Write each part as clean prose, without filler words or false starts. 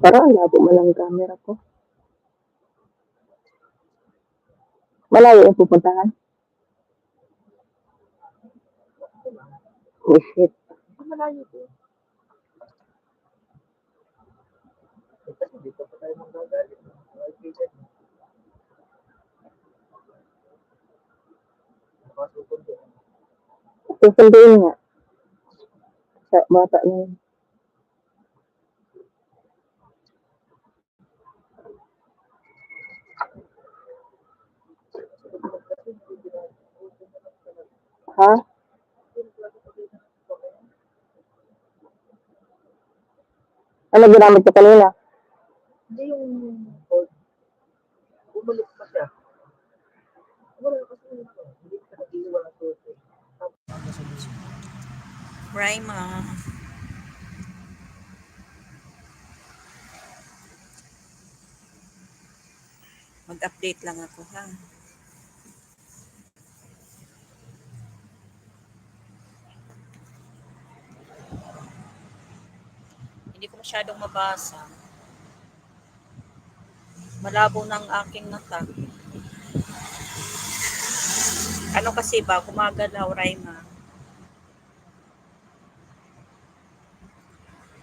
Parang ang labo mo lang camera ko. Malayo yung pupuntahan. Oh shit. Malayo po. Dito pa tayo manggagaling. Susunduin nga. Sa bata na yun. Ha? Ano ginamit ko kanina? Hindi yung board. Bumalik pa siya. Wala kasi hindi ka nag-iwan ng susi. Raima. Mag-update lang ako, ha? Hindi ko masyadong mabasa. Malabo ng aking mata. Ano kasi ba? Gumagalaw, Raima.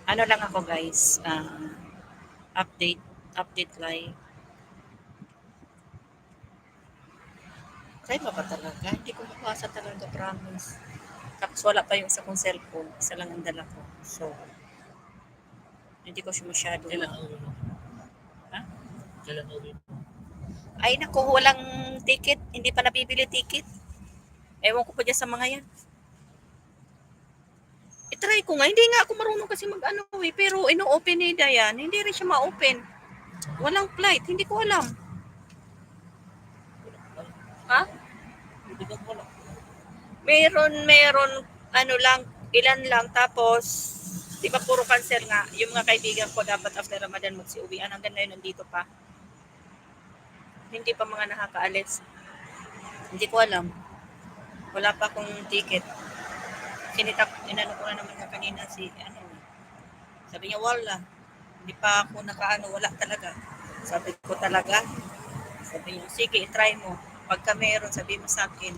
Ano lang ako, guys. Update live. Raima ba talaga? Hindi ko mabasa talaga, promise. Tapos wala pa yung isa kong cellphone. Isa lang ang dala ko. So, hindi ko siya masyado. Ha? Ay, naku, walang ticket. Hindi pa nabibili ticket. Ewan ko pa dyan sa mga yan. I-try ko nga. Hindi nga ako marunong kasi mag-ano eh. Pero ino-open ni Dayan. Hindi rin siya ma-open. Walang flight. Hindi ko alam. Ha? Meron, ano lang, ilan lang. Tapos, di ba puro cancel nga. Yung mga kaibigan ko dapat after Ramadan magsiuwian. Hanggang ngayon nandito pa. Hindi pa mga nakakaalis. Hindi ko alam. Wala pa akong ticket. Inano ko na naman na kanina si, sabi niya, wala. Hindi pa ako wala talaga. Sabi ko talaga. Sabi niya, sige, try mo. Pagka meron, sabi mo sa akin.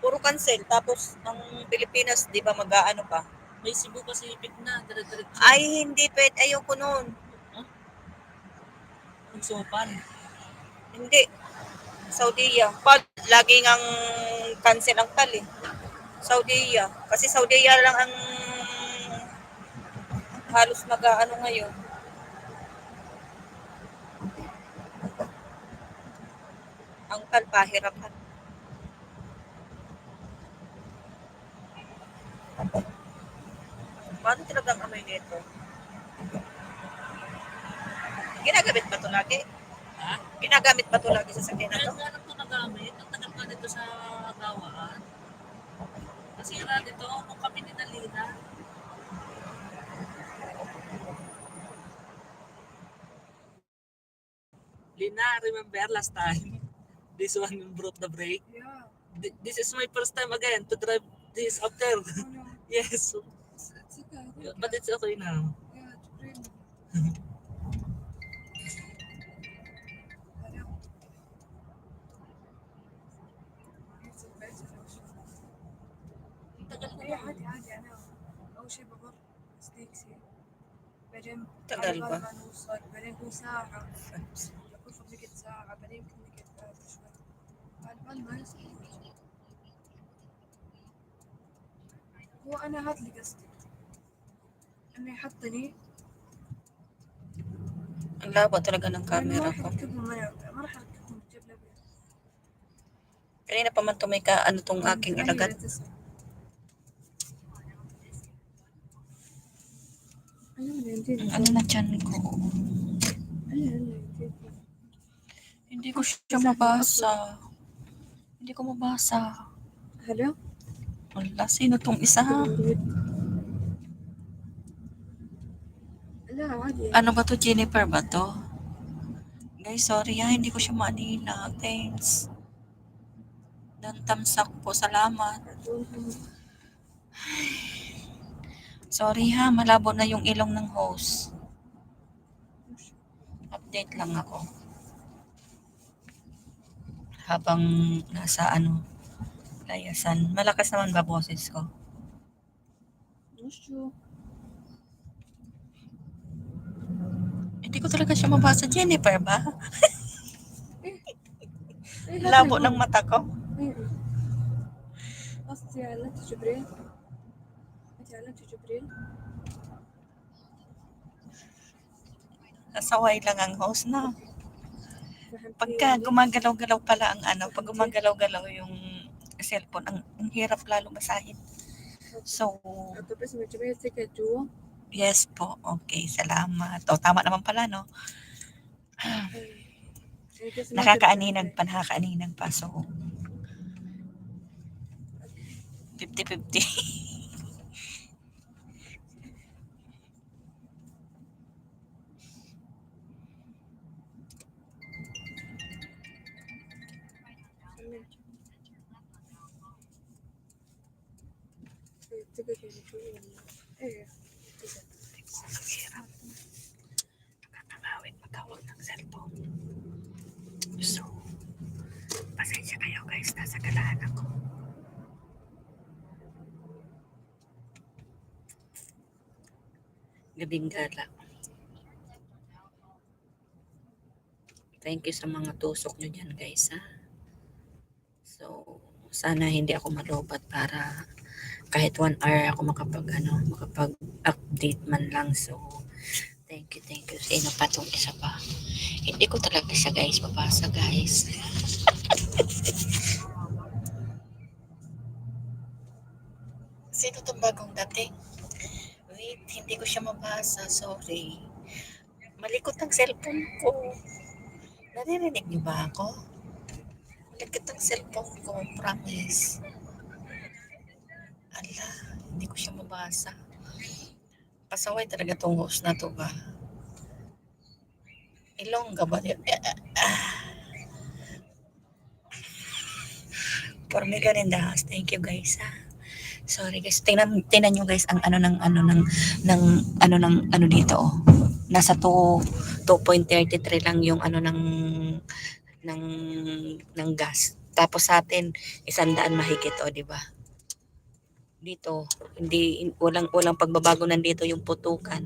Puro cancel. Tapos, ang Pilipinas, di ba mag-aano pa? May Cebu Pacific na, dire-diretso. Ay, hindi pwede. Ayoko nun. Huh? Magsupan? Hindi. Saudiya. Laging ang cancel ang tali. Saudiya. Kasi Saudiya lang ang halos mag-aano ngayon. Ang pahirapan. Paano talagang amoy nito? Ginagamit ba ito lagi? Ha? Ginagamit ba ito lagi sa sakyan na ito? Kaya ito nagamit. Ang tagal pa nito sa gawaan. Kasi nga dito, kung kami ni Nalina. Lina, remember last time? This one brought the brake? Yeah. This is my first time again to drive this after. Oh, no. Yes. It's okay. But it's okay now. Yeah, it's great. عادي أنا أول شيء بمر ستيكسي بعدين تقل ما نوصل بعدين هو ساعة يكون فضلك ساعة بعدين يمكن شوي بعد ما يصير هو أنا هذا اللي قصدي إنه يحطني ang labo talaga ng camera ko. ما راح أركبهم الجبلة kanina pa man tumay ka ano tong aking ilagat. Ano na dyan ko? Hindi ko siya mabasa. Hindi ko mabasa. Hello? Wala, sino tong isa? Ano ba to? Jennifer ba to? Guys, sorry ha, hindi ko siya manila. Thanks. Dan tamsak po, salamat. Sorry ha, malabo na yung ilong ng host. Update lang ako. Habang nasa layasan. Malakas naman ba boses ko? Hindi ko talaga siya mabasa. Jennifer ba? Labo ng mata ko. Nasaway lang ang host na. Pagka gumagalaw-galaw pala pag gumagalaw-galaw yung cellphone, ang hirap lalo basahin. So, yes po. Okay, salamat. O, tama naman pala, no? Nakakaaninag pa. So, 50-50. Nakakangawit magtawag ng cellphone. So, pasensya kayo guys, nasa galaan ako. Gabing gala. Thank you sa mga tusok nyo dyan guys ha. So, sana hindi ako malobat para kahit 1 hour ako makapag-update man lang. So, thank you. Sino pa itong isa pa? Hindi ko talaga siya guys mabasa guys. Sino itong bagong dating? Wait, hindi ko siya mabasa. Sorry. Malikot ang cellphone ko. Naririnig niyo ba ako? Malikot ang cellphone ko. Promise. Ala, hindi ko siya mabasa. Pasaway talaga tong host na to ba? Ilongga ba yun? For me in the house. Thank you guys ha. Sorry guys. Tingnan nyo guys ang ng dito oh. Nasa 2.33 lang yung ng gas. Tapos sa atin 100 mahigit di ba? Dito walang pagbabago nandito yung putukan.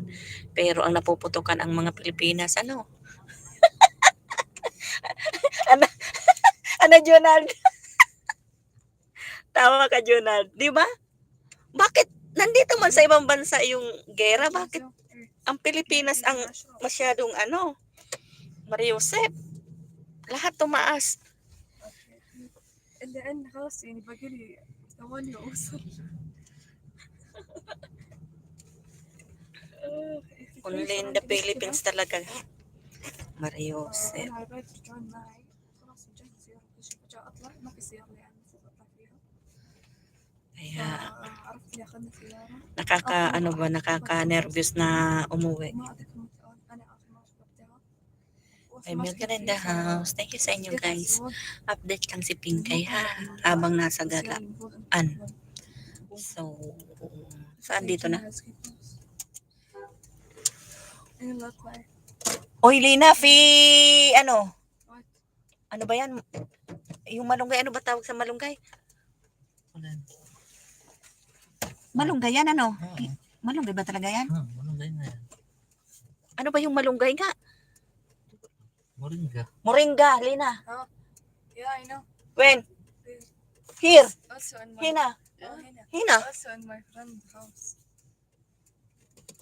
Pero ang napuputukan ang mga Pilipinas ano, Jonald? Tawa ka, Jonald. Di ba? Bakit nandito man sa ibang bansa yung gera? Bakit ang Pilipinas ang masyadong Mariusep? Lahat tumaas. الآن خلاص يعني باقي لي ثواني وأوصل. Only in the Philippines talaga. Mariusep. أنا على بالي ترجعون معي خلاص مجهزة سيارة كل شيء فجأة أطلع ما في سيارة يعني المفروض أطلع فيها. Kaya عرفت اللي أخذنا سيارة. nakaka-nervous na umuwi. ما أذكر أنا آخر مرة ركبتها. Ay, Milton in the house. Thank you sa inyo guys. Update lang si Pinkay ha. Habang nasa galaan. So, saan dito na? Oy, Lina, ano ba yan? Yung malunggay, ano ba tawag sa malunggay? Malunggay yan, ano? Malunggay ba talaga yan? Malunggay na yan. Ano ba yung malunggay nga? Moringa. Moringa, Lina. Yeah, I know. When? Here. Also in my Hina. هنا. Hina. Also in my friend's house.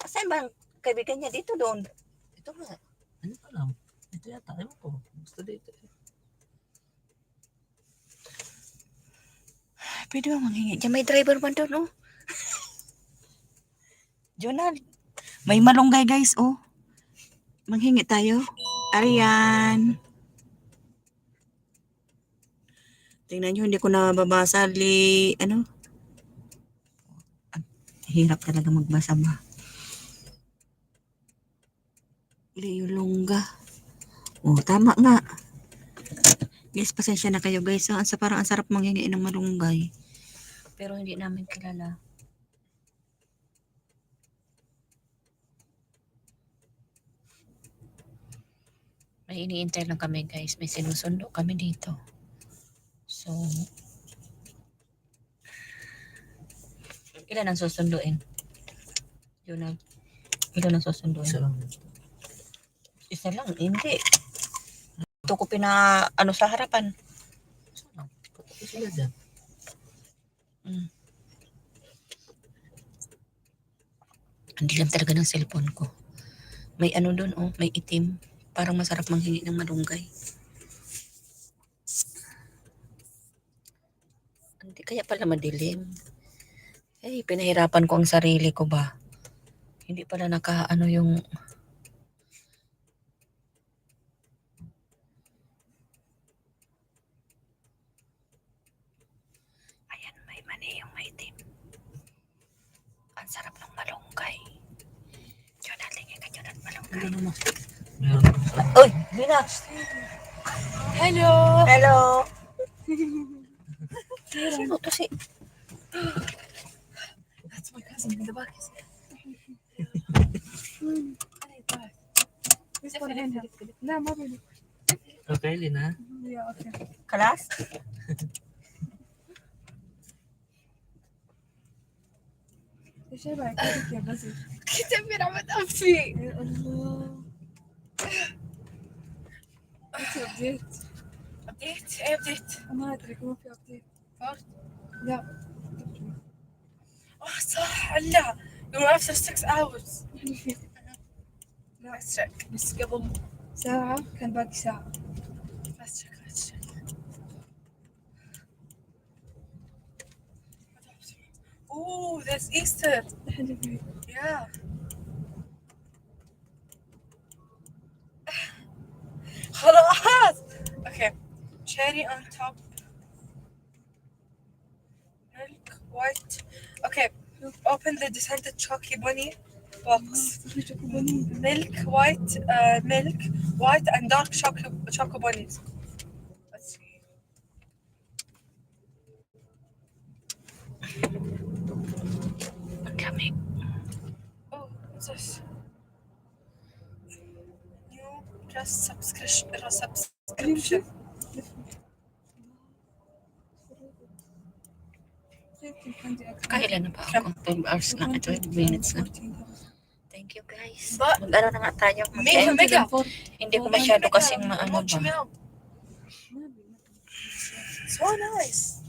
Saan ba ang kaibigan niya? Dito doon. Ito nga. Ano pa lang? Ito yata. Ewan ko. Gusto dito. Pwede ba manghingi? Diyan may driver man doon, oh. Jonald, may malunggay guys, oh. Manghingi tayo. Arian. Tingnan nyo, hindi ko nababasa. Hirap talaga magbasa ba. Liulongga. Oh, tama nga. Guys, pasensya na kayo guys. Parang ang sarap manghingi ng malunggay. Pero hindi namin kilala. May iniintay lang kami guys. May sinusundo kami dito. So, ilan ang susunduin? Yun ang, ilan ang susunduin? Isa lang. Isa lang, hindi. Ito ko sa harapan. Patapos sila dyan. Ang dilim talaga ng cellphone ko. May ano doon, may itim. Parang masarap manghingi ng malunggay. Hindi kaya pala madilim. Pinahirapan ko ang sarili ko ba? Hindi pala yung... Ayan, may mani yung may itim. Ang sarap ng malunggay. Jonathan, tingin ka malunggay. Ano naman? Meron. Uy, Vinax! Hello! Hello! Sino to si... That's my cousin in the back. لا ما بدي. Okay, Lina. يا اوكي. Kalas? ايش رايك يا بزي؟ كنت امير عم تقفي. يا الله. انت ابديت. ابديت؟ ايه ابديت؟ ما ادري ما في ابديت. فرد؟ لا. صح لا. يوم after 6 hours. لا بس قبل ساعة كان باقي ساعة. Let's check. Oh, that's Easter. Yeah. خلاص. Okay. Cherry on top. Milk, white. Okay. Open the descended chalky bunny box. Milk, white and dark choco bunnies. Let's see. Ang lamig. Oh, what's this? New just subscription. Kailan na ba ako? 12 hours na. 12 minutes na. Thank you guys. But- Mag-ano na nga tayo. Mega, mega. Hindi ko masyado kasing maano Watch me ba. out. So nice.